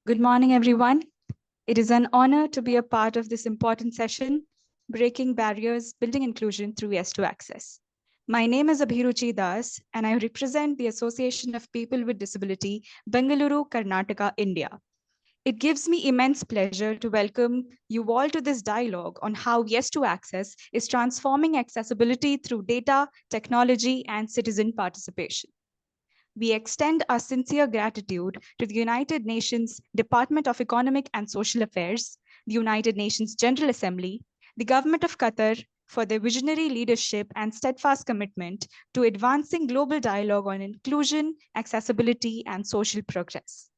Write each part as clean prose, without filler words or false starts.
Good morning, everyone. It is an honor to be a part of this important session, Breaking Barriers, Building Inclusion Through Yes to Access. My name is Abhiruchi Das, and I represent the Association of People with Disability, Bengaluru, Karnataka, India. It gives me immense pleasure to welcome you all to this dialogue on how Yes to Access is transforming accessibility through data, technology, and citizen participation. We extend our sincere gratitude to the United Nations Department of Economic and Social Affairs, the United Nations General Assembly, the Government of Qatar for their visionary leadership and steadfast commitment to advancing global dialogue on inclusion, accessibility, and social progress.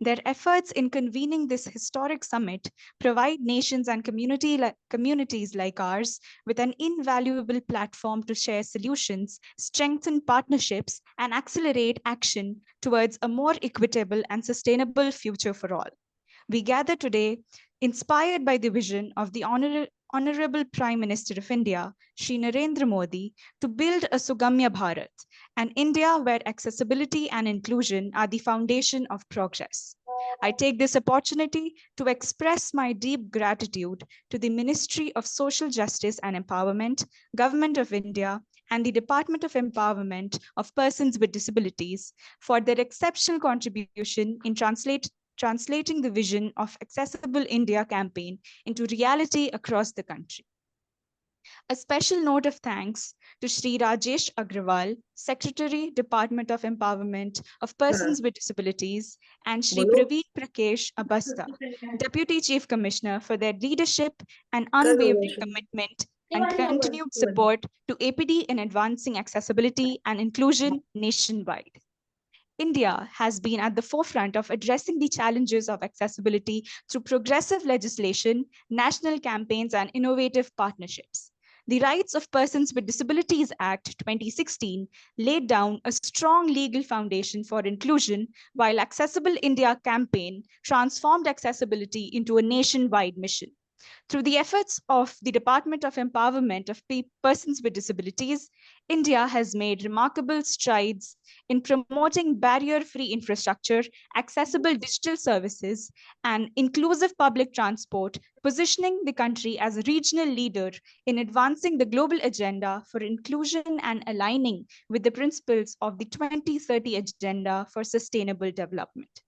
Their efforts in convening this historic summit provide nations and communities like ours with an invaluable platform to share solutions, strengthen partnerships, and accelerate action towards a more equitable and sustainable future for all. We gather today inspired by the vision of the Honorable Prime Minister of India, Shri Narendra Modi, to build a Sugamya Bharat, an India where accessibility and inclusion are the foundation of progress. I take this opportunity to express my deep gratitude to the Ministry of Social Justice and Empowerment, Government of India, and the Department of Empowerment of Persons with Disabilities for their exceptional contribution in translating the vision of Accessible India campaign into reality across the country. A special note of thanks to Shri Rajesh Agrawal, Secretary, Department of Empowerment of Persons with Disabilities, and Shri Praveen Prakesh Abasta, Deputy Chief Commissioner, for their leadership and unwavering commitment and continued support to APD in advancing accessibility and inclusion nationwide. India has been at the forefront of addressing the challenges of accessibility through progressive legislation, national campaigns, and innovative partnerships. The Rights of Persons with Disabilities Act 2016 laid down a strong legal foundation for inclusion, while Accessible India campaign transformed accessibility into a nationwide mission. Through the efforts of the Department of Empowerment of Persons with Disabilities, India has made remarkable strides in promoting barrier-free infrastructure, accessible digital services, and inclusive public transport, positioning the country as a regional leader in advancing the global agenda for inclusion and aligning with the principles of the 2030 Agenda for Sustainable Development.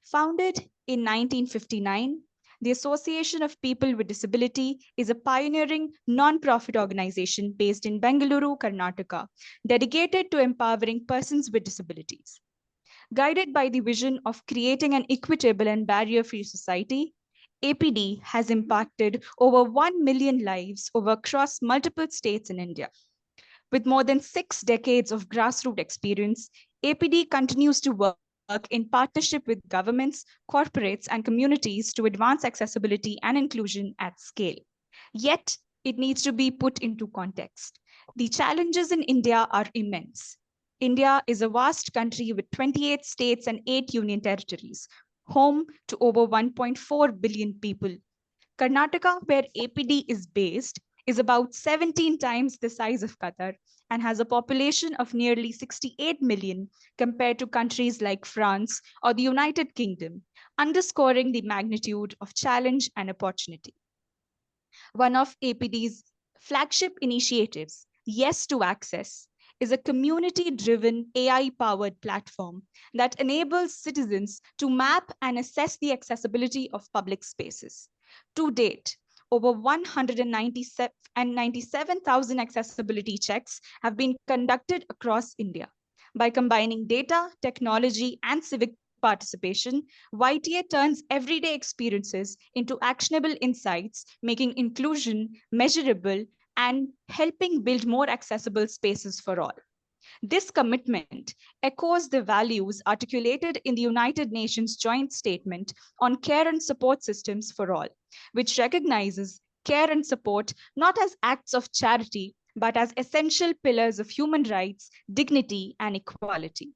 Founded in 1959, the Association of People with Disability is a pioneering non-profit organization based in Bengaluru, Karnataka, dedicated to empowering persons with disabilities. Guided by the vision of creating an equitable and barrier-free society, APD has impacted over 1 million lives across multiple states in India. With more than 6 decades of grassroots experience, APD continues to work in partnership with governments, corporates, and communities to advance accessibility and inclusion at scale. Yet, it needs to be put into context. The challenges in India are immense. India is a vast country with 28 states and 8 union territories, home to over 1.4 billion people. Karnataka, where APD is based, is about 17 times the size of Qatar and has a population of nearly 68 million compared to countries like France or the United Kingdom, underscoring the magnitude of challenge and opportunity. One of APD's flagship initiatives, Yes to Access, is a community-driven AI-powered platform that enables citizens to map and assess the accessibility of public spaces. To date, over 197,000 accessibility checks have been conducted across India. By combining data, technology, and civic participation, YTA turns everyday experiences into actionable insights, making inclusion measurable and helping build more accessible spaces for all. This commitment echoes the values articulated in the United Nations Joint Statement on Care and Support Systems for All, which recognizes care and support not as acts of charity, but as essential pillars of human rights, dignity, and equality.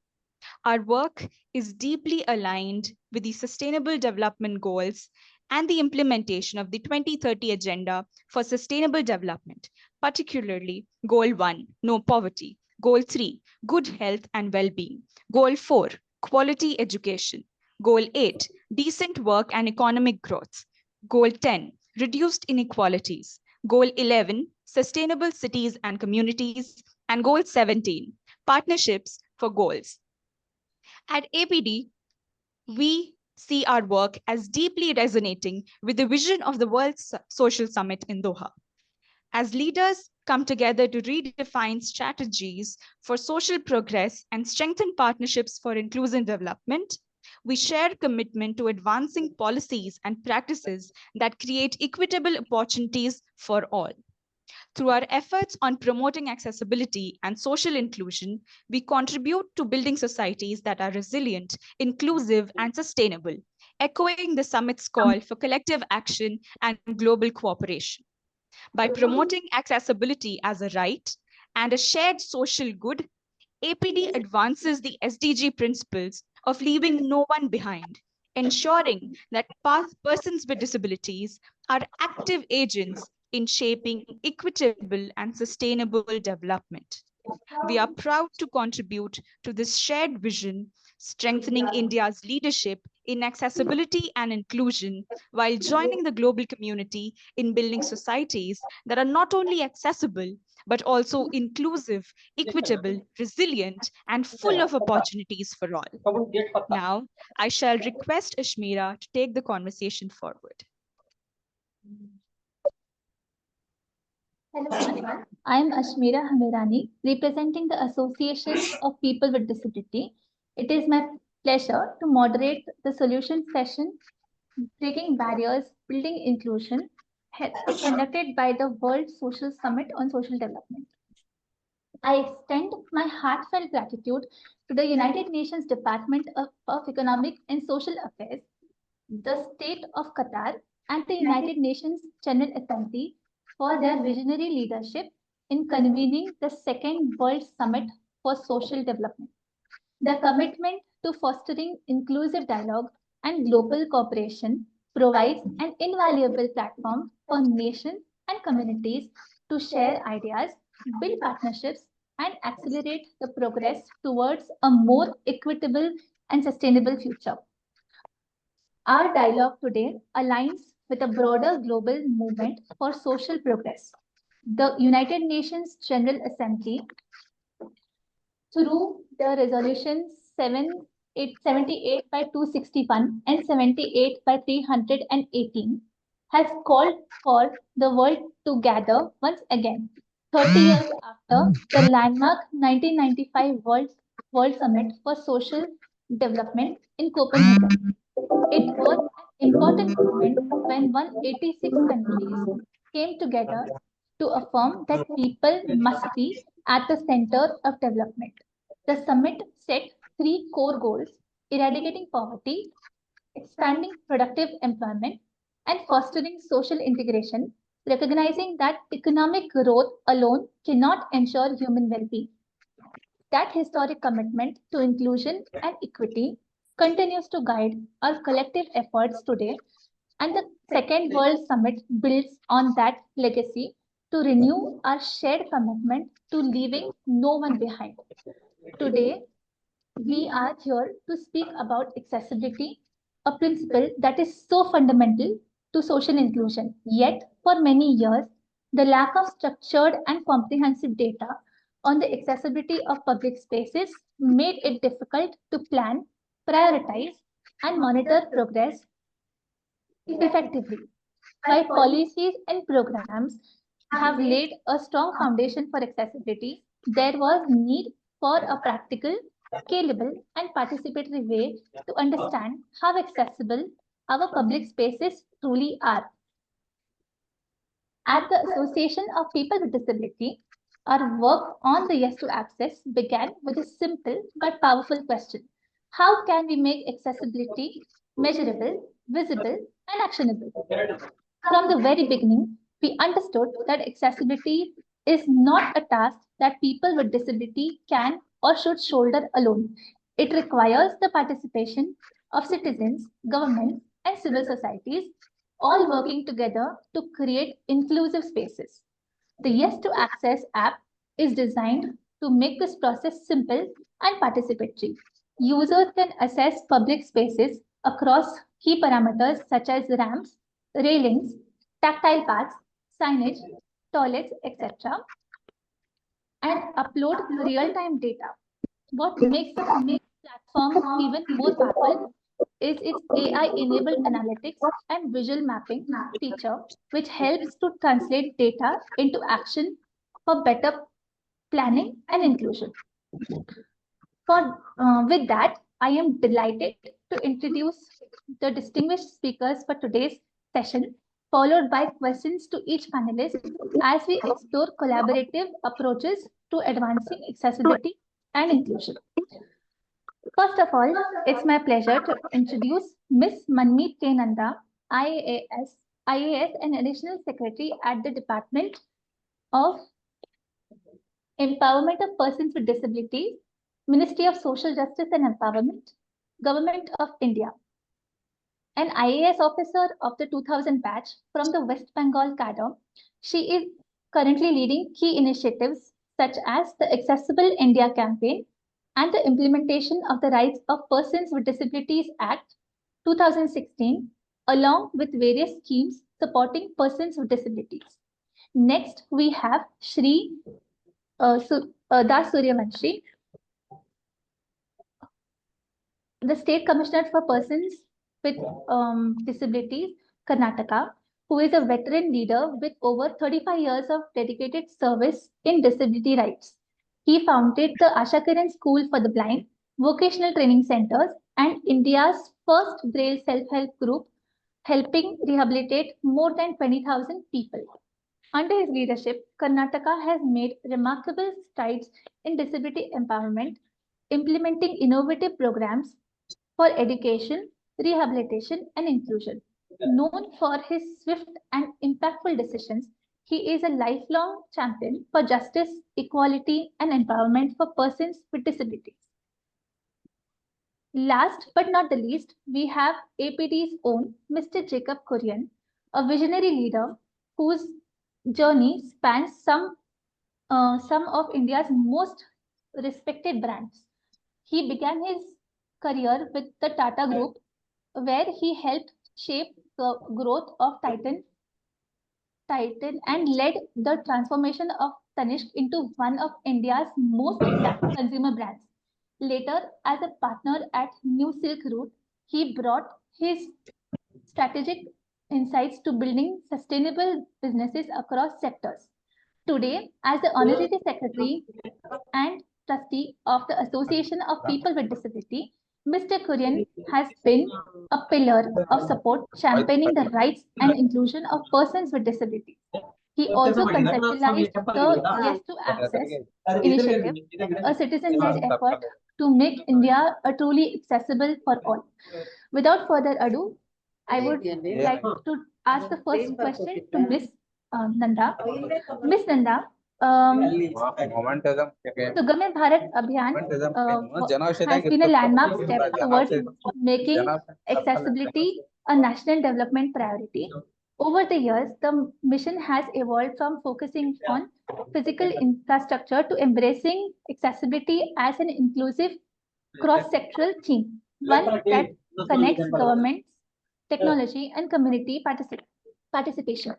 Our work is deeply aligned with the Sustainable Development Goals and the implementation of the 2030 Agenda for Sustainable Development, particularly Goal 1, No Poverty, Goal 3, Good Health and Well-being, Goal 4, Quality Education, Goal 8, decent work and economic growth. Goal 10, reduced inequalities. Goal 11, sustainable cities and communities. And goal 17, partnerships for goals. At APD, we see our work as deeply resonating with the vision of the World Social Summit in Doha. As leaders come together to redefine strategies for social progress and strengthen partnerships for inclusive development, we share commitment to advancing policies and practices that create equitable opportunities for all. Through our efforts on promoting accessibility and social inclusion, we contribute to building societies that are resilient, inclusive, and sustainable, echoing the summit's call for collective action and global cooperation. By promoting accessibility as a right and a shared social good, APD advances the SDG principles of leaving no one behind, ensuring that persons with disabilities are active agents in shaping equitable and sustainable development. We are proud to contribute to this shared vision, strengthening India's leadership in accessibility and inclusion, while joining the global community in building societies that are not only accessible, but also inclusive, equitable, resilient, and full of opportunities for all. Now, I shall request Ashmira to take the conversation forward. Hello everyone, I am Ashmira Hamirani, representing the Association of People with Disability. It is my pleasure to moderate the solution session, Breaking Barriers, Building Inclusion, conducted by the World Social Summit on Social Development. I extend my heartfelt gratitude to the United Nations Department of Economic and Social Affairs, the State of Qatar, and the United Nations General Assembly for their visionary leadership in convening the Second World Summit for Social Development. The commitment to fostering inclusive dialogue and global cooperation provides an invaluable platform for nations and communities to share ideas, build partnerships, and accelerate the progress towards a more equitable and sustainable future. Our dialogue today aligns with a broader global movement for social progress. The United Nations General Assembly, through the resolution 78 by 261 and 78 by 318, has called for the world to gather once again, 30 years after the landmark 1995 World Summit for Social Development in Copenhagen. It was an important moment when 186 countries came together to affirm that people must be at the center of development. The summit set 3 core goals: eradicating poverty, expanding productive employment, and fostering social integration, recognizing that economic growth alone cannot ensure human well-being. That historic commitment to inclusion and equity continues to guide our collective efforts today, and the Second World Summit builds on that legacy to renew our shared commitment to leaving no one behind. Today, we are here to speak about accessibility, a principle that is so fundamental to social inclusion. Yet, for many years, the lack of structured and comprehensive data on the accessibility of public spaces made it difficult to plan, prioritize, and monitor progress effectively. While policies and programs have laid a strong foundation for accessibility, there was need for a practical, scalable, and participatory way to understand how accessible our public spaces truly are. At the Association of People with Disability, our work on the Yes to Access began with a simple but powerful question: how can we make accessibility measurable, visible, and actionable? From the very beginning, we understood that accessibility is not a task that people with disability can or should shoulder alone. It requires the participation of citizens, governments, and civil societies, all working together to create inclusive spaces. The Yes to Access app is designed to make this process simple and participatory. Users can access public spaces across key parameters such as ramps, railings, tactile paths, signage, toilets, etc., and upload real-time data. What makes the platform even more powerful is its AI-enabled analytics and visual mapping feature, which helps to translate data into action for better planning and inclusion. With that, I am delighted to introduce the distinguished speakers for today's session, followed by questions to each panelist as we explore collaborative approaches to advancing accessibility and inclusion. First of all, it's my pleasure to introduce Ms. Manmeet Nanda, IAS and Additional Secretary at the Department of Empowerment of Persons with Disabilities, Ministry of Social Justice and Empowerment, Government of India. An IAS officer of the 2000 batch from the West Bengal cadre, she is currently leading key initiatives such as the Accessible India campaign and the implementation of the Rights of Persons with Disabilities Act 2016, along with various schemes supporting persons with disabilities. Next, we have Shri Suryawanshi, the State Commissioner for Persons with Disabilities, Karnataka, who is a veteran leader with over 35 years of dedicated service in disability rights. He founded the Ashmira School for the Blind, vocational training centers, and India's first Braille self-help group, helping rehabilitate more than 20,000 people. Under his leadership, Karnataka has made remarkable strides in disability empowerment, implementing innovative programs for education, rehabilitation, and inclusion. Known for his swift and impactful decisions, he is a lifelong champion for justice, equality, and empowerment for persons with disabilities. Last but not the least, we have APD's own Mr. Jacob Kurian, a visionary leader whose journey spans some of India's most respected brands. He began his career with the Tata Group, where he helped shape the growth of Titan and led the transformation of Tanishq into one of India's most loved consumer brands. Later, as a partner at New Silk Route, he brought his strategic insights to building sustainable businesses across sectors. Today, as the Honorary Secretary and Trustee of the Association of People with Disability, Mr. Kurian has been a pillar of support championing the rights and inclusion of persons with disabilities. He also conceptualized the Yes to Access initiative, a citizen-led effort to make India a truly accessible for all. Without further ado, I would like to ask the first question to Ms. Nanda. Ms. Nanda, Sugamya Bharat Abhiyan has been a landmark step towards making accessibility a national development priority. Over the years, the mission has evolved from focusing on physical infrastructure to embracing accessibility as an inclusive cross-sectoral theme, one that connects governments, technology, and community participation.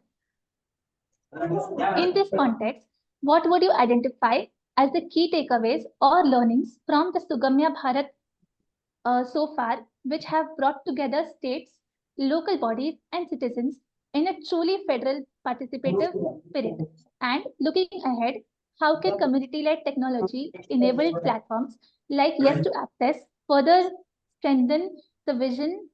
In this context, what would you identify as the key takeaways or learnings from the Sugamya Bharat so far, which have brought together states, local bodies, and citizens in a truly federal participative spirit? And looking ahead, how can community-led technology-enabled platforms like Yes to Access further strengthen the vision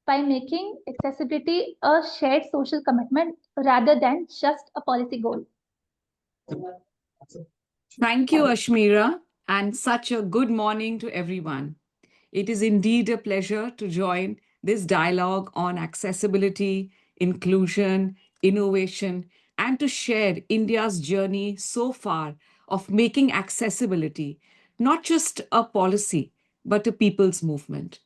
by making accessibility a shared social commitment rather than just a policy goal? Thank you, Ashmira, and such a good morning to everyone. It is indeed a pleasure to join this dialogue on accessibility, inclusion, innovation, and to share India's journey so far of making accessibility not just a policy, but a people's movement.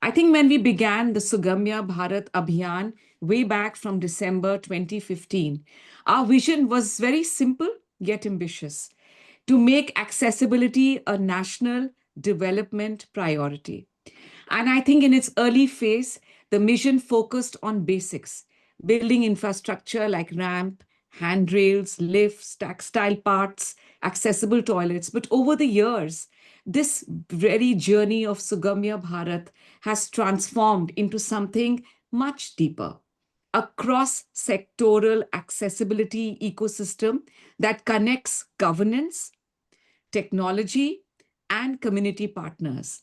I think when we began the Sugamya Bharat Abhiyan way back from December 2015, our vision was very simple yet ambitious: to make accessibility a national development priority. And I think in its early phase, the mission focused on basics, building infrastructure like ramp, handrails, lifts, textile parts, accessible toilets. But over the years, this very journey of Sugamya Bharat has transformed into something much deeper, a cross-sectoral accessibility ecosystem that connects governance, technology, and community partners.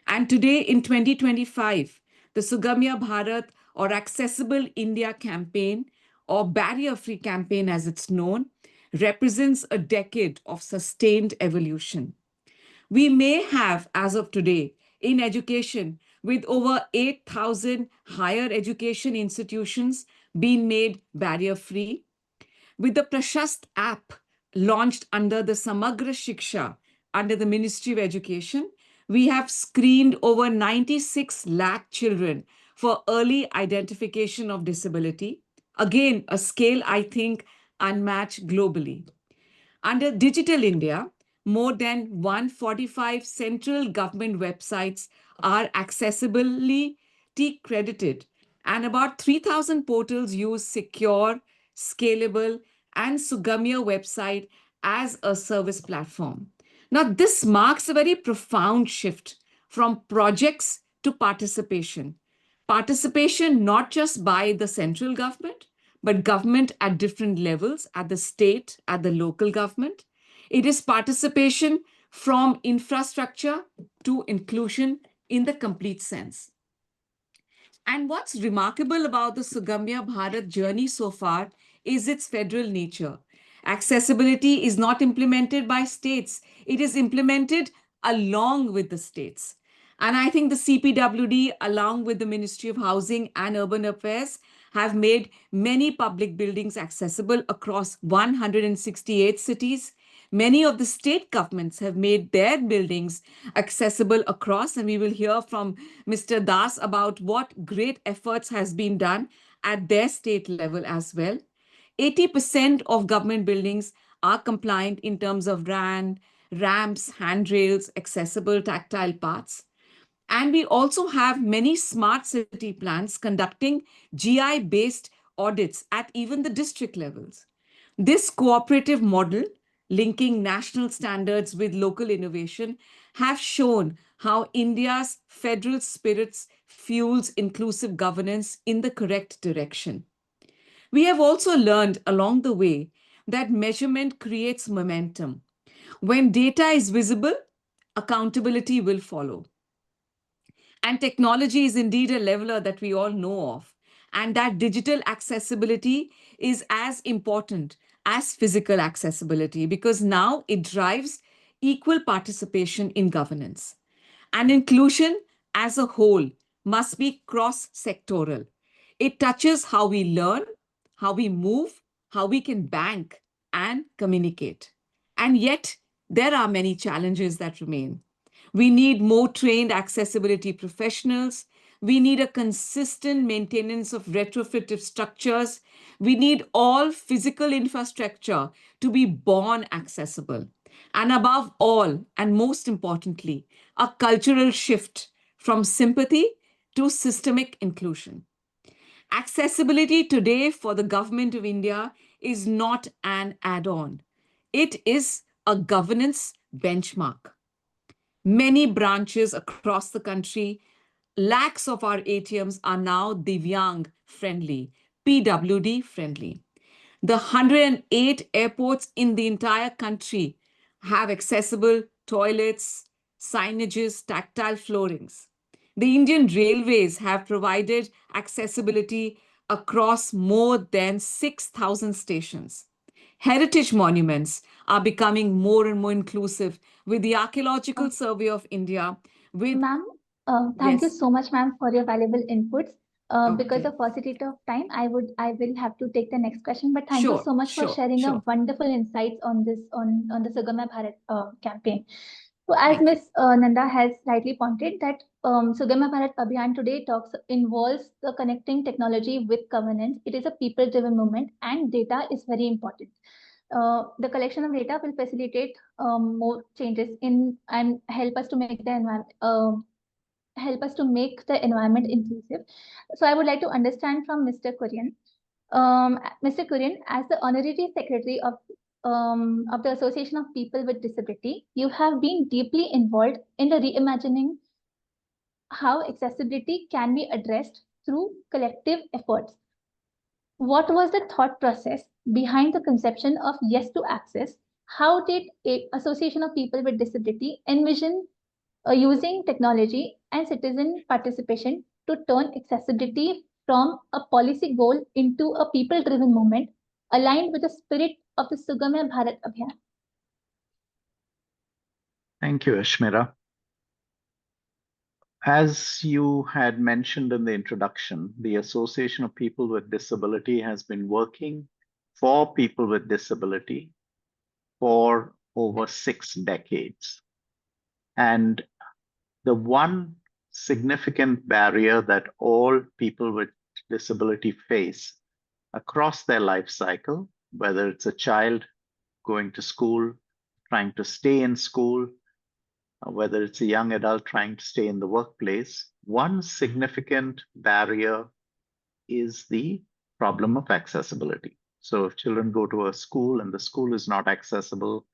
And today in 2025, the Sugamya Bharat or Accessible India campaign or Barrier Free campaign as it's known represents a decade of sustained evolution. We may have, as of today, in education, with over 8,000 higher education institutions being made barrier free, with the Prashast app launched under the Samagra Shiksha, under the Ministry of Education, we have screened over 96 lakh children for early identification of disability. Again, a scale I think unmatched globally. Under Digital India, more than 145 central government websites are accessibly credited, and about 3,000 portals use secure, scalable, and Sugamya website as a service platform. Now, this marks a very profound shift from projects to participation. Participation not just by the central government, but government at different levels, at the state, at the local government. It is participation from infrastructure to inclusion in the complete sense. And what's remarkable about the Sugamya Bharat journey so far is its federal nature. Accessibility is not implemented by states, it is implemented along with the states. And I think the CPWD, along with the Ministry of Housing and Urban Affairs, have made many public buildings accessible across 168 cities. Many of the state governments have made their buildings accessible across, and we will hear from Mr. Das about what great efforts has been done at their state level as well. 80% of government buildings are compliant in terms of ramps, handrails, accessible tactile paths. And we also have many smart city plans conducting GI-based audits at even the district levels. This cooperative model, linking national standards with local innovation, have shown how India's federal spirits fuels inclusive governance in the correct direction. We have also learned along the way that measurement creates momentum. When data is visible, accountability will follow. And technology is indeed a leveler that we all know of. And that digital accessibility is as important as physical accessibility because now it drives equal participation in governance. And inclusion as a whole must be cross-sectoral. It touches how we learn, how we move, how we can bank and communicate. And yet, there are many challenges that remain. We need more trained accessibility professionals. We need a consistent maintenance of retrofitted structures. We need all physical infrastructure to be born accessible. And above all, and most importantly, a cultural shift from sympathy to systemic inclusion. Accessibility today for the government of India is not an add-on. It is a governance benchmark. Many branches across the country, lakhs of our ATMs are now Divyang friendly, PWD friendly. The 108 airports in the entire country have accessible toilets, signages, tactile floorings. The Indian Railways have provided accessibility across more than 6,000 stations. Heritage monuments are becoming more and more inclusive with the Archaeological Survey of India. Ma'am, thank you Yes. so much, ma'am, for your valuable inputs. Because Okay. of paucity of time, I will have to take the next question. But thank you Sure, so much for sure, sharing a sure. wonderful insights on this on the Sugamya Bharat campaign. So as Thank you. Ms. Nanda has rightly pointed that Sugamya Bharat Abhiyan today involves the connecting technology with governance. It is a people-driven movement, and data is very important. The collection of data will facilitate more changes in and help us to make the environment help us to make the environment inclusive. So I would like to understand from Mr. Kurian. Mr. Kurian, as the Honorary Secretary of the Association of People with Disability, you have been deeply involved in the reimagining how accessibility can be addressed through collective efforts. What was the thought process behind the conception of Yes to Access? How did a Association of People with Disability envision using technology and citizen participation to turn accessibility from a policy goal into a people-driven movement aligned with the spirit of the Sugamya Bharat Abhiyan? Thank you, Ashmira. As you had mentioned in the introduction, the Association of People with Disability has been working for people with disability for over 6 decades. And the one significant barrier that all people with disability face across their life cycle, whether it's a child going to school, trying to stay in school, whether it's a young adult trying to stay in the workplace, one significant barrier is the problem of accessibility. So if children go to a school and the school is not accessible,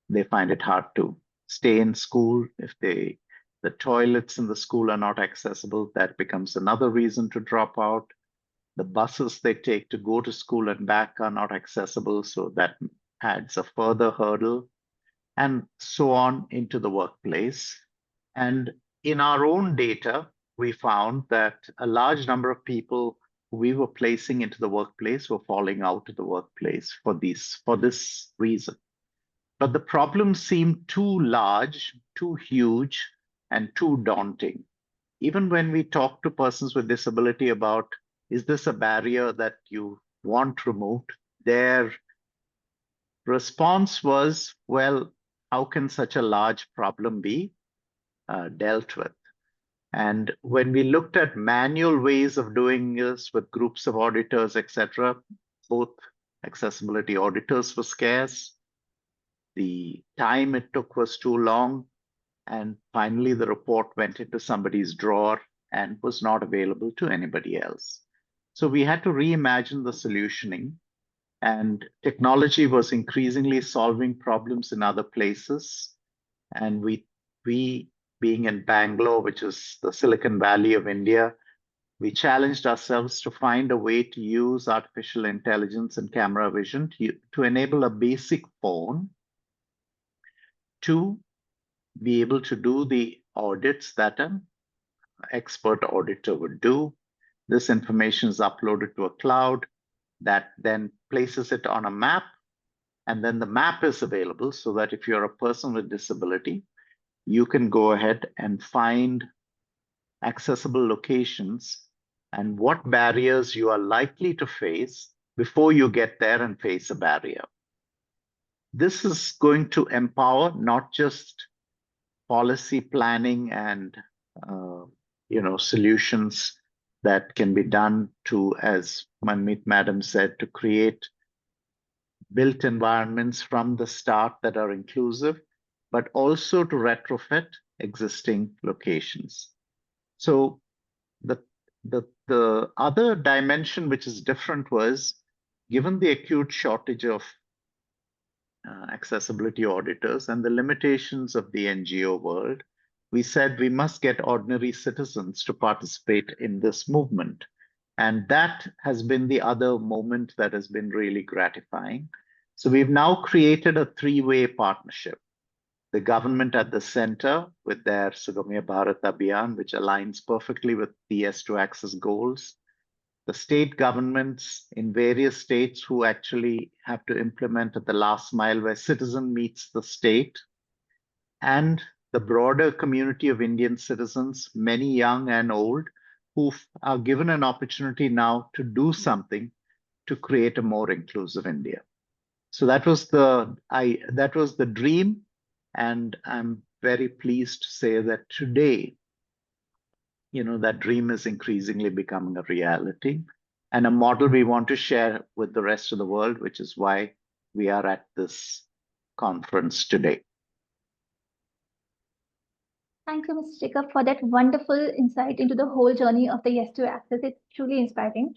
they find it hard to stay in school. If the toilets in the school are not accessible, that becomes another reason to drop out. The buses they take to go to school and back are not accessible, so that adds a further hurdle, and so on into the workplace. And in our own data, we found that a large number of people we were placing into the workplace were falling out of the workplace for this reason. But the problem seemed too large, too huge, and too daunting. Even when we talk to persons with disability about, is this a barrier that you want removed? Their response was, well, how can such a large problem be dealt with? And when we looked at manual ways of doing this with groups of auditors, etc., both accessibility auditors were scarce, the time it took was too long, and finally the report went into somebody's drawer and was not available to anybody else. So we had to reimagine the solutioning, and technology was increasingly solving problems in other places. And we being in Bangalore, which is the Silicon Valley of India, we challenged ourselves to find a way to use artificial intelligence and camera vision to enable a basic phone to be able to do the audits that an expert auditor would do. This information is uploaded to a cloud that then places it on a map, and then the map is available so that if you're a person with disability, you can go ahead and find accessible locations and what barriers you are likely to face before you get there and face a barrier. This is going to empower not just policy planning and solutions that can be done to, as Manmeet Madam said, to create built environments from the start that are inclusive, but also to retrofit existing locations. So the other dimension which is different was, given the acute shortage of accessibility auditors and the limitations of the NGO world, we said we must get ordinary citizens to participate in this movement. And that has been the other moment that has been really gratifying. So we've now created a 3-way partnership. The government at the center with their Sugamya Bharat Abhiyan, which aligns perfectly with the Yes to Access goals. The state governments in various states who actually have to implement at the last mile where citizen meets the state, and the broader community of Indian citizens, many young and old, who are given an opportunity now to do something to create a more inclusive India. So that was the dream, and I'm very pleased to say that today, that dream is increasingly becoming a reality and a model we want to share with the rest of the world, which is why we are at this conference today. Thank you, Mr. Jacob, for that wonderful insight into the whole journey of the Yes to Access. It's truly inspiring.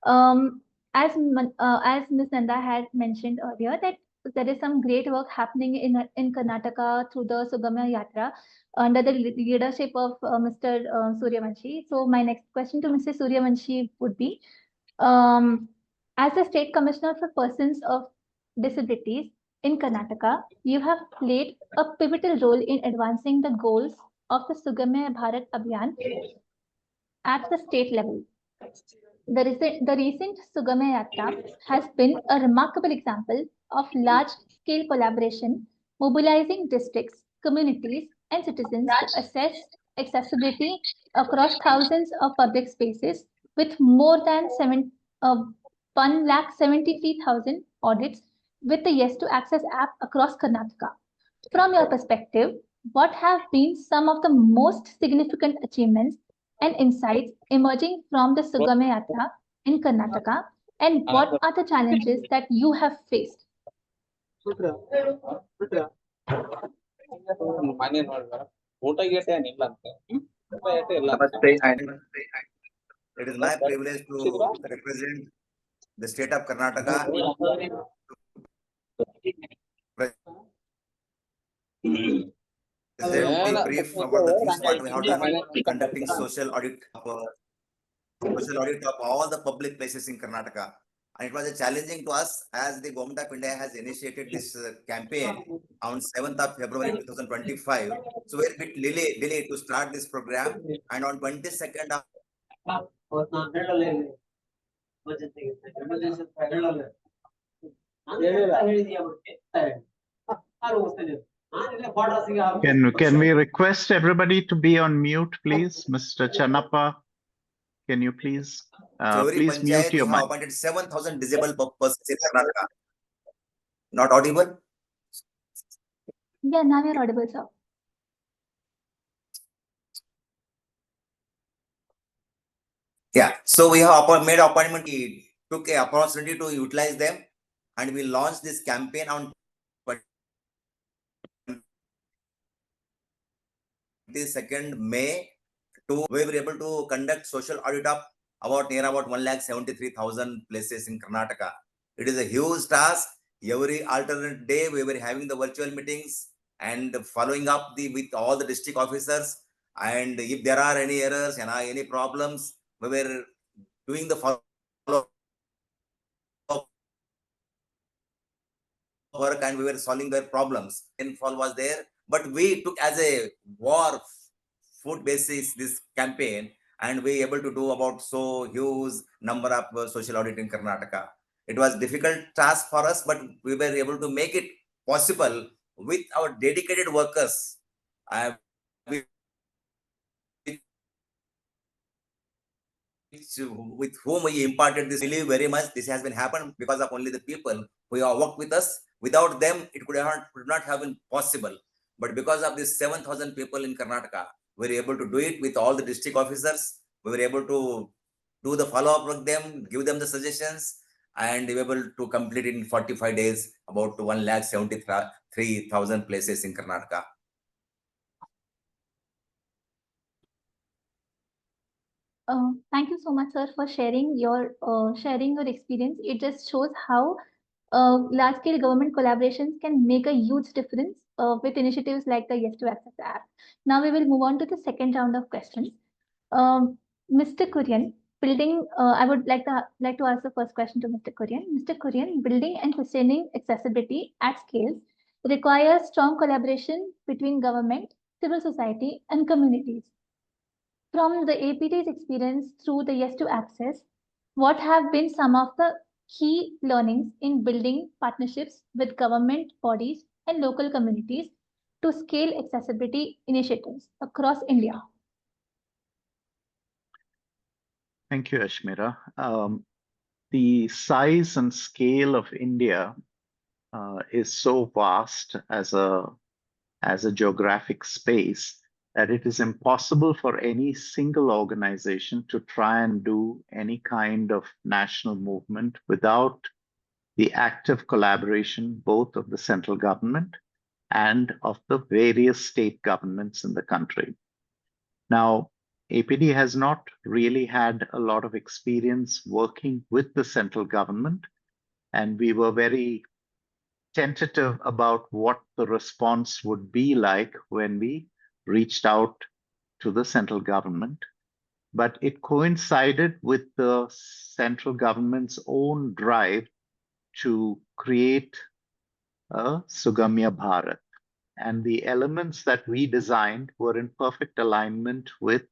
Um, as Ms. Nanda had mentioned earlier, that there is some great work happening in Karnataka through the Sugamya Yatra under the leadership of Mr. Suryawanshi. So my next question to Mr. Suryawanshi would be, um, as the State Commissioner for Persons of Disabilities in Karnataka, you have played a pivotal role in advancing the goals of the Sugamya Bharat Abhiyan at the state level. The recent Sugamya Yatra has been a remarkable example of large-scale collaboration, mobilizing districts, communities, and citizens to assess accessibility across thousands of public spaces with more than 1,73,000 audits with the Yes to Access app across Karnataka. From your perspective, what have been some of the most significant achievements and insights emerging from the Sugamya Yatra in Karnataka, and what are the challenges that you have faced? Namaste, and it is my privilege to represent the state of Karnataka. Present the brief about the things what we have done, conducting social audit of all the public places in Karnataka. And it was a challenging to us as the Government of India has initiated this campaign on 7th of February 2025. So we're a bit delayed to start this program. And on 22nd of Can we request everybody to be on mute, please? Mr. Chanappa, can you please please mute your we mic? have appointed 7,000 disabled persons in Karnataka. Not audible? Yeah, now you're audible, sir. Yeah, so we have made appointment. We took a opportunity to utilize them, and we launched this campaign on 22nd May. We were able to conduct social audit of near about 1,73,000 places in Karnataka. It is a huge task. Every alternate day, we were having the virtual meetings and following up with all the district officers. And if there are any errors and any problems, we were doing the follow work and we were solving their problems. Infall was there, but we took as a war food basis this campaign, and we able to do about so huge number of social audit in Karnataka. It was difficult task for us, but we were able to make it possible with our dedicated workers. With whom we imparted this, believe very much this has been happened because of only the people who have worked with us. Without them, it could not have been possible. But because of these 7,000 people in Karnataka, we were able to do it with all the district officers. We were able to do the follow-up with them, give them the suggestions, and we were able to complete it in 45 days, about 1,73,000 places in Karnataka. Thank you so much, sir, for sharing your experience. It just shows how large-scale government collaborations can make a huge difference with initiatives like the Yes to Access app. Now we will move on to the second round of questions. Mr. Kurian, I would like to ask the first question to Mr. Kurian. Mr. Kurian, building and sustaining accessibility at scale requires strong collaboration between government, civil society, and communities. From the APD's experience through the Yes to Access, what have been some of the key learnings in building partnerships with government bodies and local communities to scale accessibility initiatives across India? Thank you, Ashmira. The size and scale of India is so vast as a geographic space that it is impossible for any single organization to try and do any kind of national movement without the active collaboration both of the central government and of the various state governments in the country. Now, APD has not really had a lot of experience working with the central government, and we were very tentative about what the response would be like when we reached out to the central government. But it coincided with the central government's own drive to create a Sugamya Bharat. And the elements that we designed were in perfect alignment with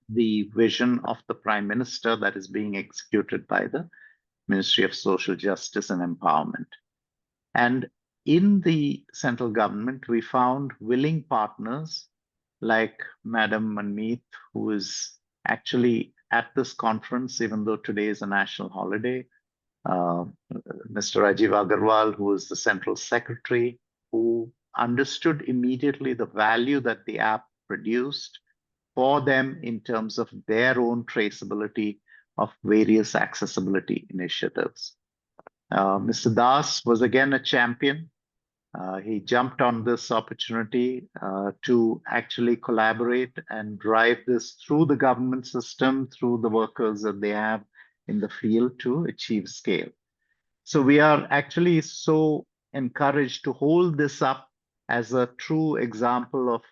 the vision of the Prime Minister that is being executed by the Ministry of Social Justice and Empowerment. And in the central government, we found willing partners like Madam Manmeet, who is actually at this conference, even though today is a national holiday, Mr. Rajiv Agarwal, who is the Central Secretary, who understood immediately the value that the app produced for them in terms of their own traceability of various accessibility initiatives. Mr. Das was again a champion. He jumped on this opportunity to actually collaborate and drive this through the government system, through the workers that they have in the field to achieve scale. So we are actually so encouraged to hold this up as a true example of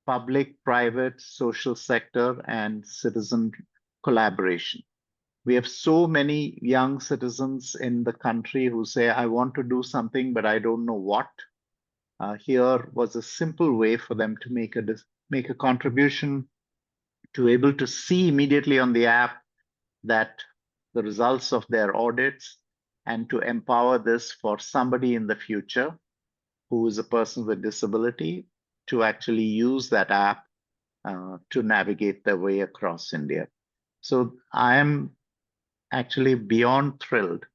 public, private, social sector, and citizen collaboration. We have so many young citizens in the country who say, I want to do something, but I don't know what. Here was a simple way for them to make a contribution, to able to see immediately on the app that the results of their audits, and to empower this for somebody in the future who is a person with disability to actually use that app to navigate their way across India. So I am actually beyond thrilled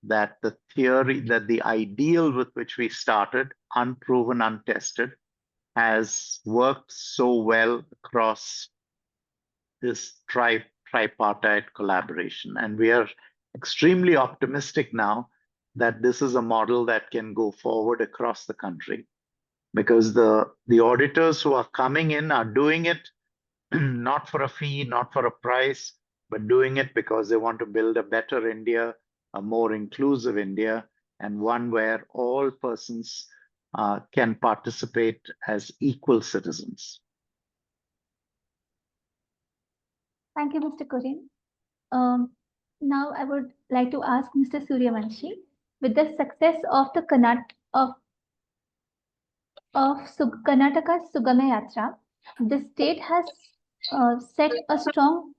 that the theory, that the ideal with which we started, unproven, untested, has worked so well across this tripartite collaboration. And we are extremely optimistic now that this is a model that can go forward across the country, because the auditors who are coming in are doing it not for a fee, not for a price, but doing it because they want to build a better India, a more inclusive India, and one where all persons can participate as equal citizens. Thank you, Mr. Kurian. Now I would like to ask Mr. Suryawanshi, with the success of the Karnataka Sugamya Yatra, the state has set a strong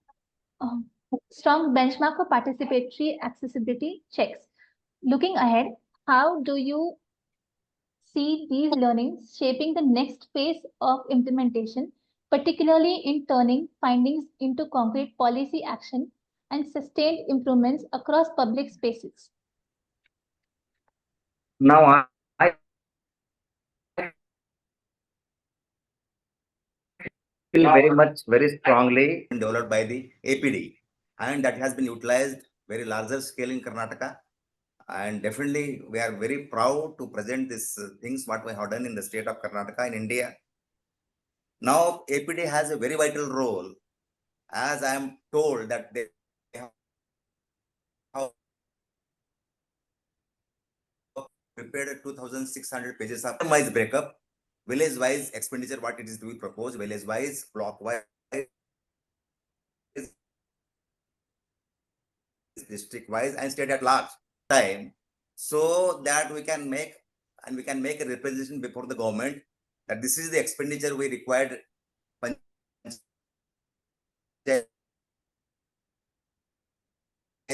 benchmark for participatory accessibility checks. Looking ahead, how do you see these learnings shaping the next phase of implementation, particularly in turning findings into concrete policy action and sustained improvements across public spaces? Now, I feel very strongly developed by the APD, and that has been utilized very larger scale in Karnataka. And definitely, we are very proud to present these things what we have done in the state of Karnataka in India. Now, APD has a very vital role, as I am told that they have prepared 2,600 pages of itemized breakup, village-wise expenditure, what it is to be proposed, village-wise, block-wise, district-wise, and state at large time, so that we can make a representation before the government that this is the expenditure we required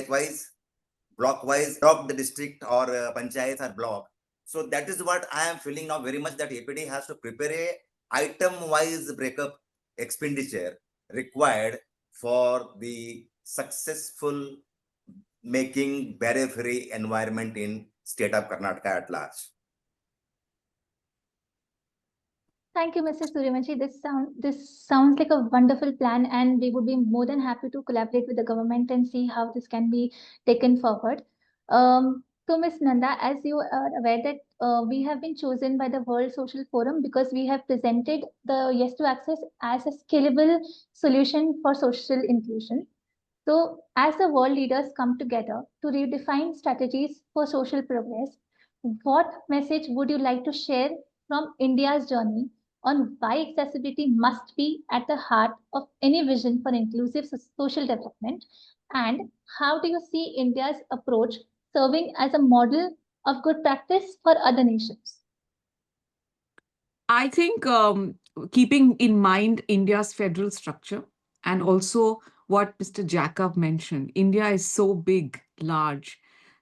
wise, block wise, block the district or panchayat or block. So that is what I am feeling now very much, that APD has to prepare a item wise breakup expenditure required for the successful making barrier-free environment in state of Karnataka at large. Thank you, Mr. Suryawanshi. This sounds like a wonderful plan, and we would be more than happy to collaborate with the government and see how this can be taken forward. To So, Ms. Nanda, as you are aware that we have been chosen by the World Social Forum because we have presented the Yes to Access as a scalable solution for social inclusion. So, as the world leaders come together to redefine strategies for social progress, what message would you like to share from India's journey on why accessibility must be at the heart of any vision for inclusive social development? And how do you see India's approach serving as a model of good practice for other nations? I think keeping in mind India's federal structure and also what Mr. Jacob mentioned, India is so big, large.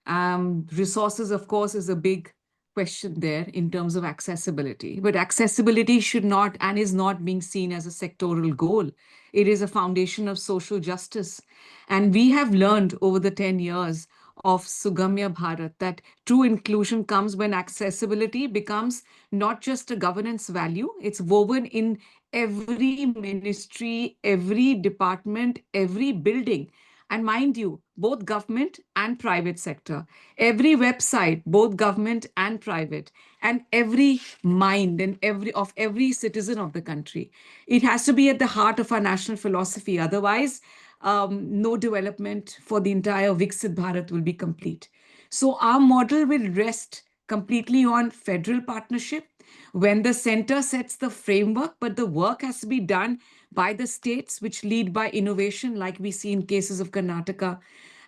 Resources, of course, is a big question there in terms of accessibility. But accessibility should not and is not being seen as a sectoral goal. It is a foundation of social justice. And we have learned over the 10 years of Sugamya Bharat that true inclusion comes when accessibility becomes not just a governance value, it's woven in every ministry, every department, every building. And mind you, both government and private sector, every website, both government and private, and every mind and every citizen of the country. It has to be at the heart of our national philosophy. Otherwise, no development for the entire Viksit Bharat will be complete. So our model will rest completely on federal partnership when the center sets the framework, but the work has to be done by the states which lead by innovation, like we see in cases of Karnataka,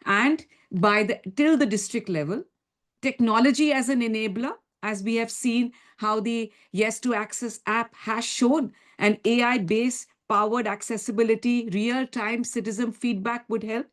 and till the district level. Technology as an enabler, as we have seen how the Yes to Access app has shown an AI-based powered accessibility, real-time citizen feedback would help,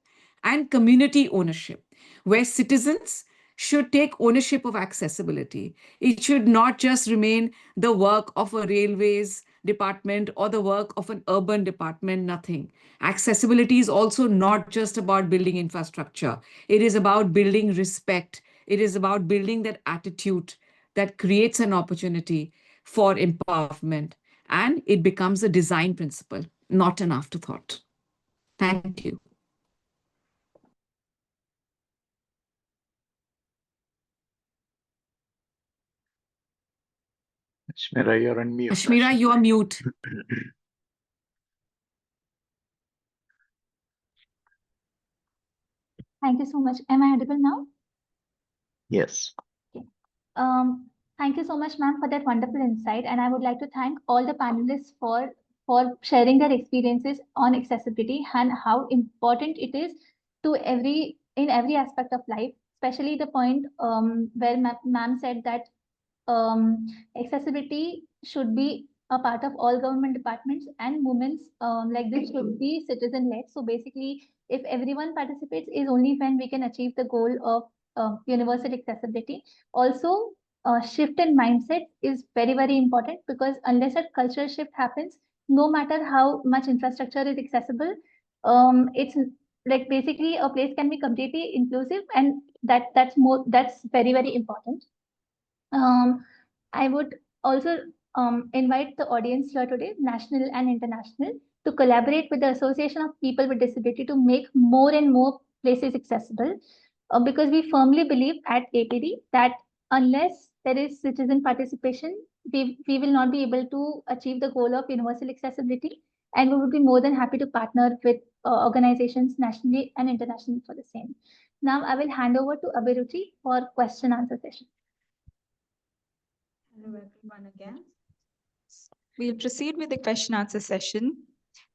and community ownership, where citizens should take ownership of accessibility. It should not just remain the work of a railways department or the work of an urban department, nothing. Accessibility is also not just about building infrastructure. It is about building respect. It is about building that attitude that creates an opportunity for empowerment. And it becomes a design principle, not an afterthought. Thank you. Ashmira, you're on mute. Ashmira, you are mute. Thank you so much. Am I audible now? Yes. Thank you so much, ma'am, for that wonderful insight. And I would like to thank all the panelists for sharing their experiences on accessibility and how important it is to in every aspect of life, especially the point where ma'am said that accessibility should be a part of all government departments and movements like this should be citizen-led. So basically, if everyone participates, is only when we can achieve the goal of universal accessibility. Also, shift in mindset is very, very important because unless a cultural shift happens, no matter how much infrastructure is accessible, it's like basically a place can be completely inclusive, and that's very, very important. I would also invite the audience here today, national and international, to collaborate with the Association of People with Disability to make more and more places accessible. Because we firmly believe at APD that unless there is citizen participation, we will not be able to achieve the goal of universal accessibility. And we would be more than happy to partner with organizations nationally and internationally for the same. Now I will hand over to Abhiruchi for question answer session. Hello, everyone again. We'll proceed with the question answer session.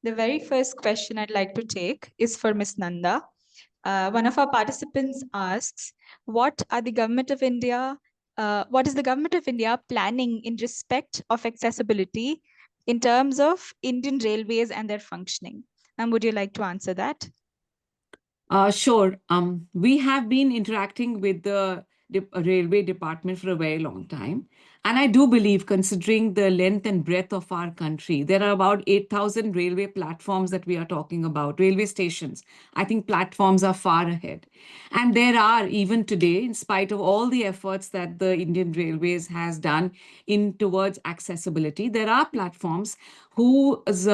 The very first question I'd like to take is for Ms. Nanda. One of our participants asks, what is the Government of India planning in respect of accessibility in terms of Indian Railways and their functioning? And would you like to answer that? Sure. We have been interacting with the railway department for a very long time. And I do believe, considering the length and breadth of our country, there are about 8,000 railway platforms that we are talking about, railway stations. I think platforms are far ahead. And there are, even today, in spite of all the efforts that the Indian Railways has done towards accessibility, there are platforms whose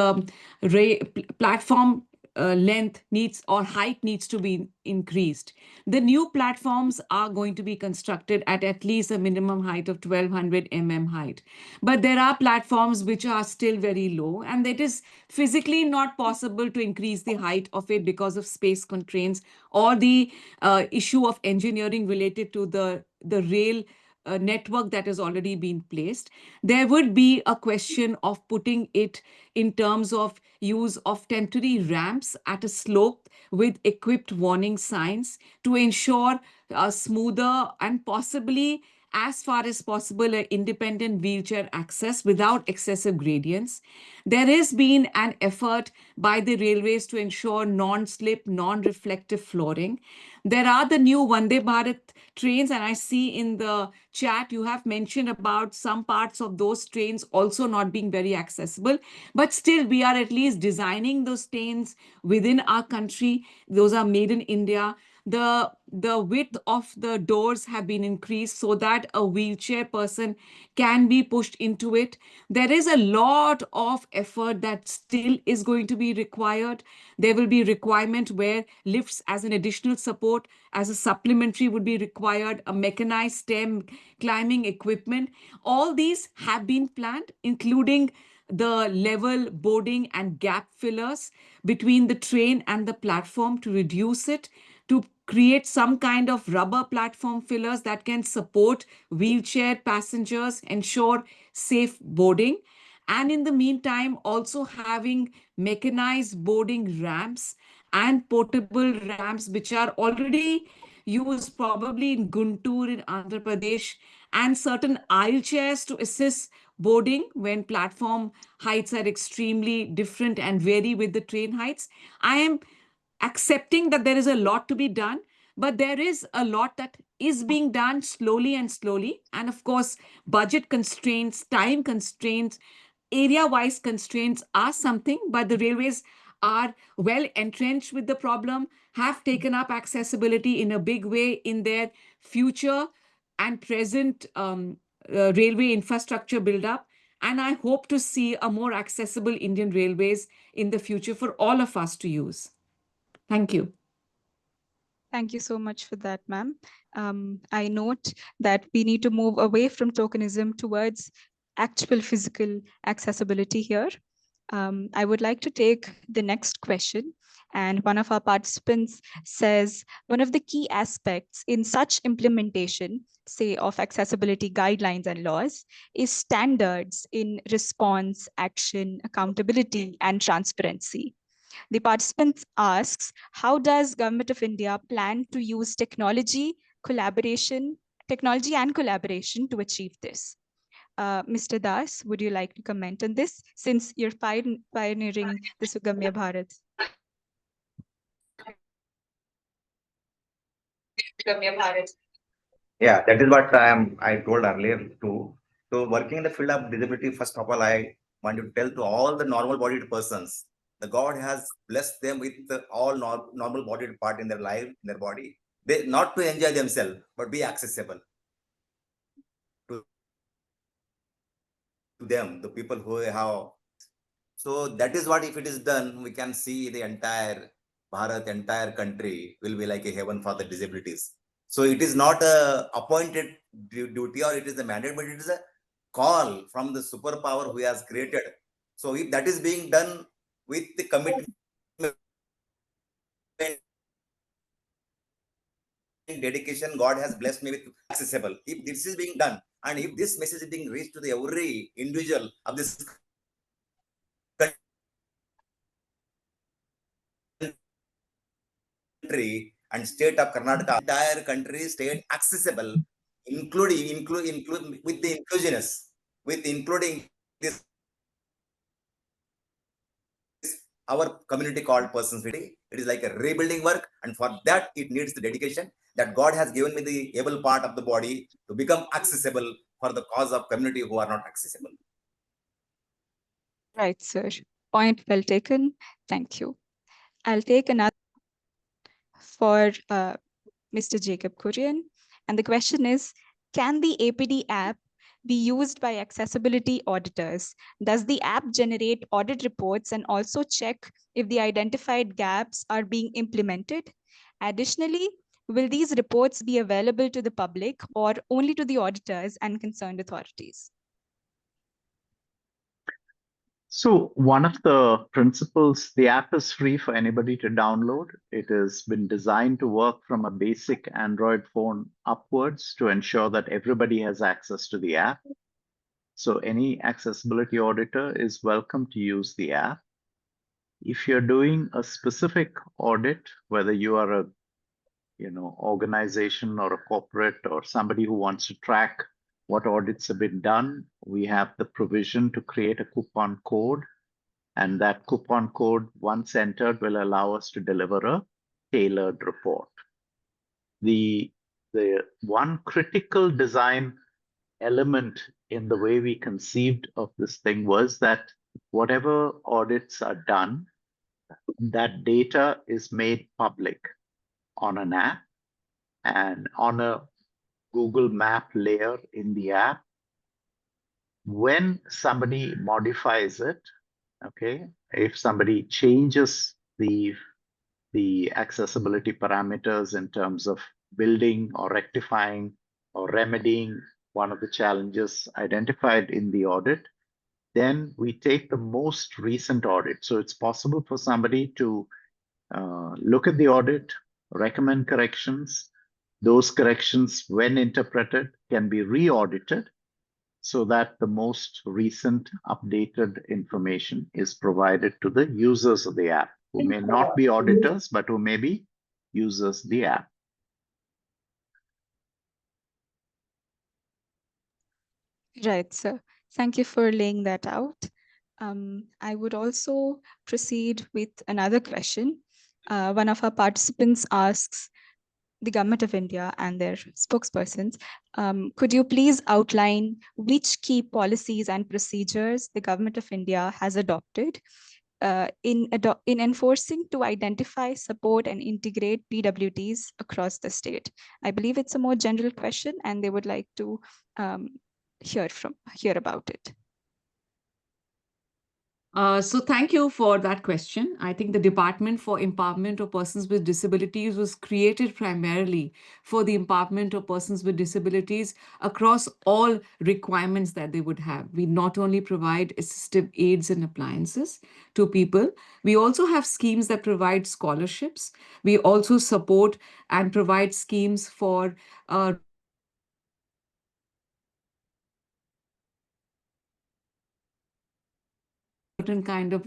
platform length needs or height needs to be increased. The new platforms are going to be constructed at least a minimum height of 1200 height. But there are platforms which are still very low, and it is physically not possible to increase the height of it because of space constraints or the issue of engineering related to the rail network that has already been placed. There would be a question of putting it in terms of use of temporary ramps at a slope with equipped warning signs to ensure a smoother and possibly, as far as possible, an independent wheelchair access without excessive gradients. There has been an effort by the railways to ensure non-slip, non-reflective flooring. There are the new Vande Bharat trains, and I see in the chat you have mentioned about some parts of those trains also not being very accessible. But still, we are at least designing those trains within our country. Those are made in India. The width of the doors have been increased so that a wheelchair person can be pushed into it. There is a lot of effort that still is going to be required. There will be requirement where lifts as an additional support, as a supplementary would be required, a mechanized stem climbing equipment. All these have been planned, including the level boarding and gap fillers between the train and the platform to reduce it, to create some kind of rubber platform fillers that can support wheelchair passengers, ensure safe boarding. And in the meantime, also having mechanized boarding ramps and portable ramps, which are already used probably in Guntur in Andhra Pradesh, and certain aisle chairs to assist boarding when platform heights are extremely different and vary with the train heights. I am accepting that there is a lot to be done, but there is a lot that is being done slowly and slowly. And of course, budget constraints, time constraints, area-wise constraints are something, but the railways are well entrenched with the problem, have taken up accessibility in a big way in their future and present railway infrastructure build-up. And I hope to see a more accessible Indian railways in the future for all of us to use. Thank you. Thank you so much for that, ma'am. I note that we need to move away from tokenism towards actual physical accessibility here. I would like to take the next question. And one of our participants says, one of the key aspects in such implementation, say, of accessibility guidelines and laws, is standards in response, action, accountability, and transparency. The participant asks, how does Government of India plan to use technology and collaboration to achieve this? Mr. Das, would you like to comment on this, since you're pioneering the Sugamya Bharat? Yeah, that is what I told earlier too. So working in the field of disability, first of all, I want to tell to all the normal-bodied persons, the God has blessed them with all normal-bodied part in their life, in their body. They not to enjoy themselves, but be accessible to them, the people who have. So that is what, if it is done, we can see the entire Bharat, entire country will be like a heaven for the disabilities. So it is not a appointed duty or it is a mandate, but it is a call from the superpower who has created. So if that is being done with the commitment, dedication, God has blessed me with accessible. If this is being done, and if this message is being reached to the every individual of this country and state of Karnataka, entire country stayed accessible, including with the inclusiveness, with including this our community called persons. It is like a rebuilding work, and for that it needs the dedication that God has given me the able part of the body to become accessible for the cause of community who are not accessible. Right, sir. Point well taken. Thank you. I'll take another for Mr. Jacob Kurian. And the question is, can the APD app be used by accessibility auditors? Does the app generate audit reports and also check if the identified gaps are being implemented? Additionally, will these reports be available to the public or only to the auditors and concerned authorities? So one of the principles, the app is free for anybody to download. It has been designed to work from a basic Android phone upwards to ensure that everybody has access to the app. So any accessibility auditor is welcome to use the app. If you're doing a specific audit, whether you are a organization or a corporate or somebody who wants to track what audits have been done, we have the provision to create a coupon code. And that coupon code, once entered, will allow us to deliver a tailored report. The one critical design element in the way we conceived of this thing was that whatever audits are done, that data is made public on an app and on a Google Map layer in the app. When somebody modifies it, okay, if somebody changes the accessibility parameters in terms of building or rectifying or remedying one of the challenges identified in the audit, then we take the most recent audit. So it's possible for somebody to look at the audit, recommend corrections. Those corrections, when interpreted, can be re-audited so that the most recent updated information is provided to the users of the app, who may not be auditors, but who may be users of the app. Right, sir. Thank you for laying that out. I would also proceed with another question. One of our participants asks the Government of India and their spokespersons, could you please outline which key policies and procedures the Government of India has adopted in enforcing to identify, support, and integrate PWDs across the state? I believe it's a more general question, and they would like to hear about it. So thank you for that question. I think the Department for Empowerment of Persons with Disabilities was created primarily for the empowerment of persons with disabilities across all requirements that they would have. We not only provide assistive aids and appliances to people, we also have schemes that provide scholarships. We also support and provide schemes for certain kind of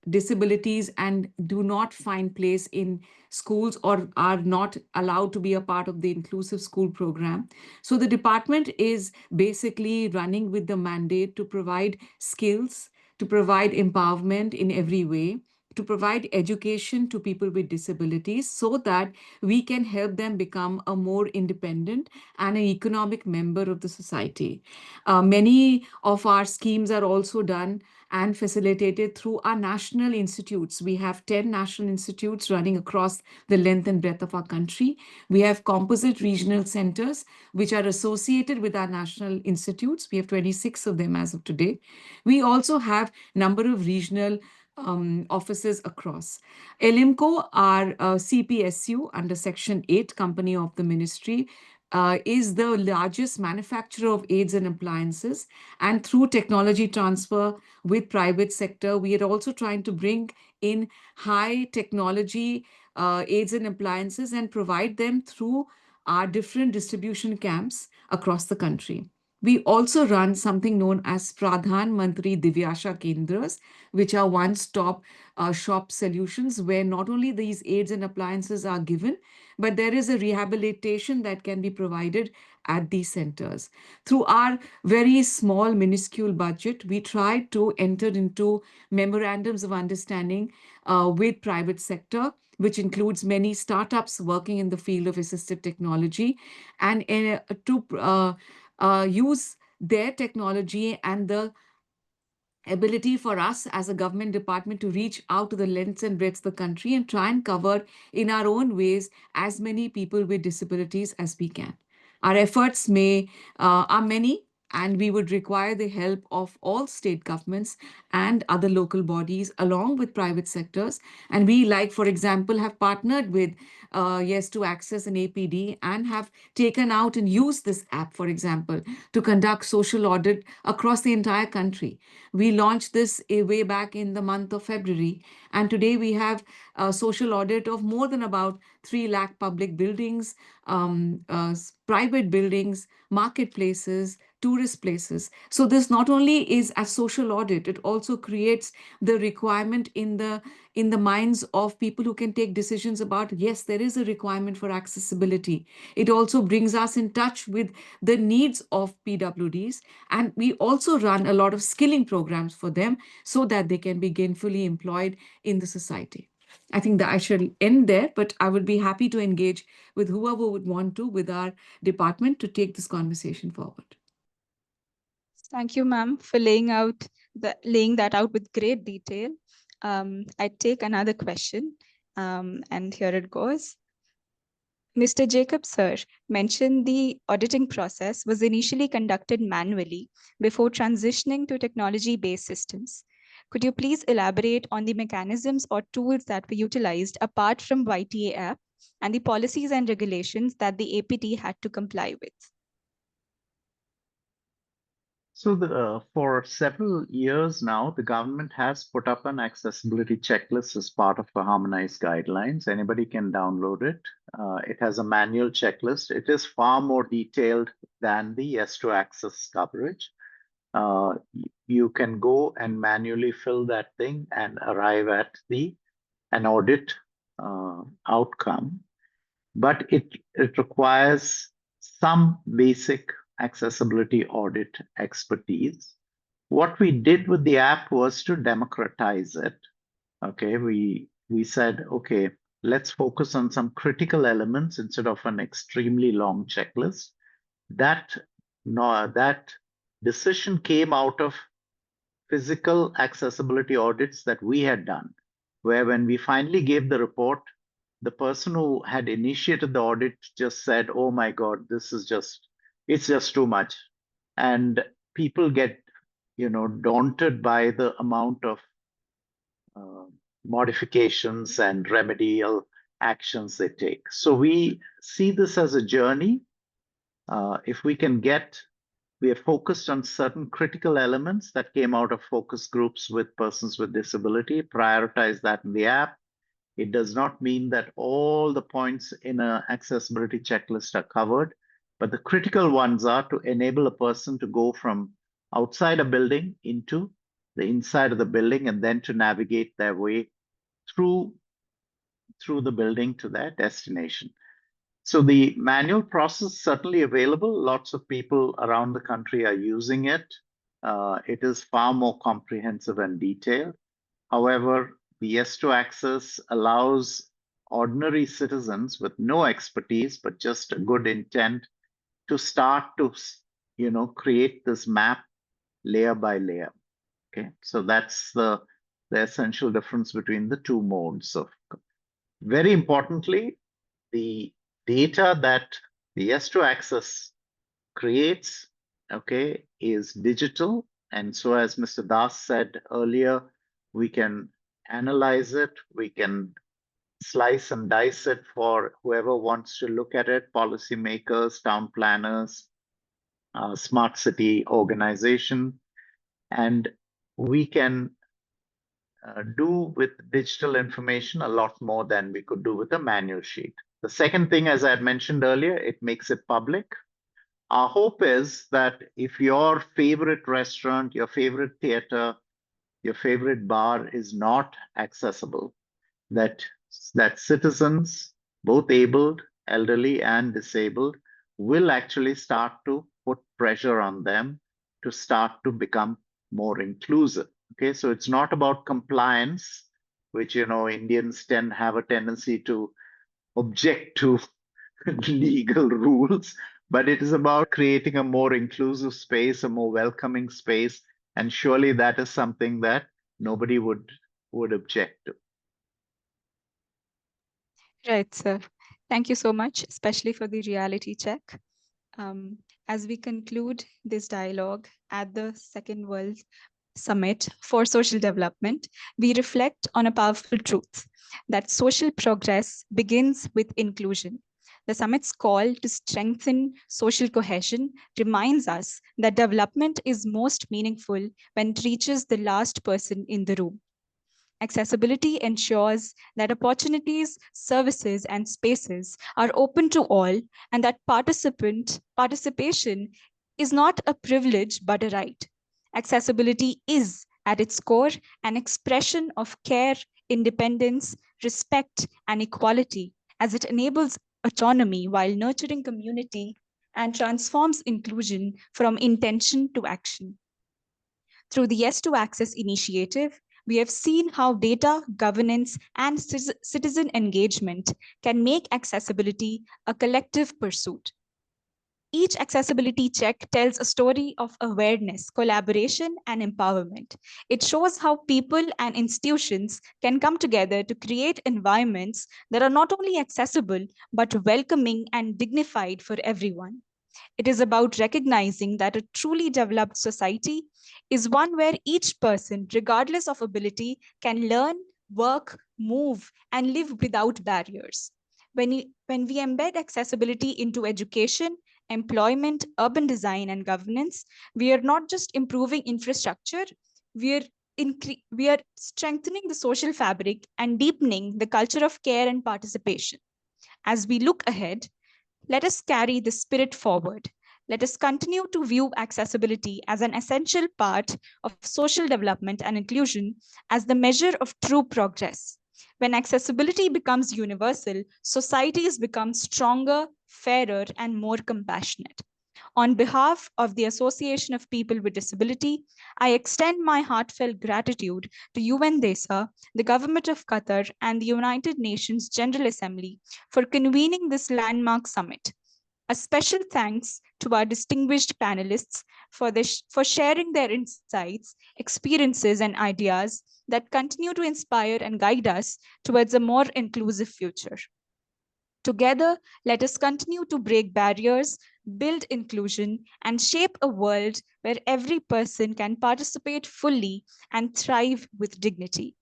disabilities and do not find place in schools or are not allowed to be a part of the inclusive school program. So the department is basically running with the mandate to provide skills, to provide empowerment in every way, to provide education to people with disabilities so that we can help them become a more independent and an economic member of the society. Many of our schemes are also done and facilitated through our national institutes. We have 10 national institutes running across the length and breadth of our country. We have composite regional centers, which are associated with our national institutes. We have 26 of them as of today. We also have number of regional offices across. Elimco, our CPSU under Section 8 company of the ministry, is the largest manufacturer of aids and appliances. And through technology transfer with private sector, we are also trying to bring in high technology aids and appliances and provide them through our different distribution camps across the country. We also run something known as Pradhan Mantri Divyasha Kendras, which are one-stop shop solutions where not only these aids and appliances are given, but there is a rehabilitation that can be provided at these centers. Through our very small, minuscule budget, we try to enter into memorandums of understanding with private sector, which includes many startups working in the field of assistive technology, and to use their technology and the ability for us as a government department to reach out to the lengths and breadths of the country and try and cover in our own ways as many people with disabilities as we can. Our efforts are many, and we would require the help of all state governments and other local bodies along with private sectors. And we, like, for example, have partnered with Yes to Access and APD and have taken out and used this app, for example, to conduct social audit across the entire country. We launched this way back in the month of February, and today we have a social audit of more than about 3 lakh public buildings, private buildings, marketplaces, tourist places. So this not only is a social audit, it also creates the requirement in the minds of people who can take decisions about, yes, there is a requirement for accessibility. It also brings us in touch with the needs of PWDs, and we also run a lot of skilling programs for them so that they can be gainfully employed in the society. I think that I shall end there, but I would be happy to engage with whoever would want to with our department to take this conversation forward. Thank you, ma'am, for laying that out with great detail. I take another question, and here it goes. Mr. Jacob, sir, mentioned the auditing process was initially conducted manually before transitioning to technology-based systems. Could you please elaborate on the mechanisms or tools that were utilized apart from YTA app and the policies and regulations that the APD had to comply with? So for several years now, the government has put up an accessibility checklist as part of the harmonized guidelines. Anybody can download it. It has a manual checklist. It is far more detailed than the Yes to Access coverage. You can go and manually fill that thing and arrive at an audit outcome, but it requires some basic accessibility audit expertise. What we did with the app was to democratize it. Okay, we said, okay, let's focus on some critical elements instead of an extremely long checklist. That decision came out of physical accessibility audits that we had done, where when we finally gave the report, the person who had initiated the audit just said, oh my God, it's just too much. And people get, daunted by the amount of modifications and remedial actions they take. So we see this as a journey. If we can we are focused on certain critical elements that came out of focus groups with persons with disability, prioritize that in the app. It does not mean that all the points in an accessibility checklist are covered, but the critical ones are to enable a person to go from outside a building into the inside of the building and then to navigate their way through the building to their destination. So the manual process is certainly available. Lots of people around the country are using it. It is far more comprehensive and detailed. However, the Yes to Access allows ordinary citizens with no expertise, but just a good intent to start to, create this map layer by layer. Okay, so that's the essential difference between the two modes of. Very importantly, the data that the Yes to Access creates, okay, is digital. And so as Mr. Das said earlier, we can analyze it, we can slice and dice it for whoever wants to look at it, policymakers, town planners, smart city organization, and we can do with digital information a lot more than we could do with a manual sheet. The second thing, as I had mentioned earlier, it makes it public. Our hope is that if your favorite restaurant, your favorite theater, your favorite bar is not accessible, that citizens, both abled, elderly, and disabled, will actually start to put pressure on them to start to become more inclusive. Okay, so it's not about compliance, which Indians have a tendency to object to legal rules, but it is about creating a more inclusive space, a more welcoming space, and surely that is something that nobody would object to. Right, sir. Thank you so much, especially for the reality check. As we conclude this dialogue at the Second World Summit for Social Development, we reflect on a powerful truth that social progress begins with inclusion. The summit's call to strengthen social cohesion reminds us that development is most meaningful when it reaches the last person in the room. Accessibility ensures that opportunities, services, and spaces are open to all, and that participation is not a privilege but a right. Accessibility is, at its core, an expression of care, independence, respect, and equality, as it enables autonomy while nurturing community and transforms inclusion from intention to action. Through the Yes to Access initiative, we have seen how data, governance, and citizen engagement can make accessibility a collective pursuit. Each accessibility check tells a story of awareness, collaboration, and empowerment. It shows how people and institutions can come together to create environments that are not only accessible, but welcoming and dignified for everyone. It is about recognizing that a truly developed society is one where each person, regardless of ability, can learn, work, move, and live without barriers. When we embed accessibility into education, employment, urban design, and governance, we are not just improving infrastructure, we are we are strengthening the social fabric and deepening the culture of care and participation. As we look ahead, let us carry this spirit forward. Let us continue to view accessibility as an essential part of social development and inclusion as the measure of true progress. When accessibility becomes universal, societies become stronger, fairer, and more compassionate. On behalf of the Association of People with Disability, I extend my heartfelt gratitude to UNDESA, the Government of Qatar, and the United Nations General Assembly for convening this landmark summit. A special thanks to our distinguished panelists for sharing their insights, experiences, and ideas that continue to inspire and guide us towards a more inclusive future. Together, let us continue to break barriers, build inclusion, and shape a world where every person can participate fully and thrive with dignity.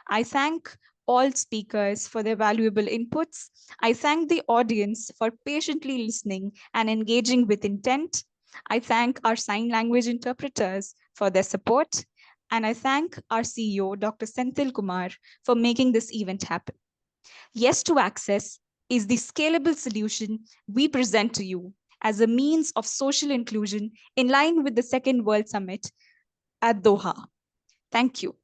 I thank all speakers for their valuable inputs. I thank the audience for patiently listening and engaging with intent. I thank our sign language interpreters for their support. And I thank our CEO, Dr. Senthil Kumar, for making this event happen. Yes to Access is the scalable solution we present to you as a means of social inclusion in line with the Second World Summit at Doha. Thank you.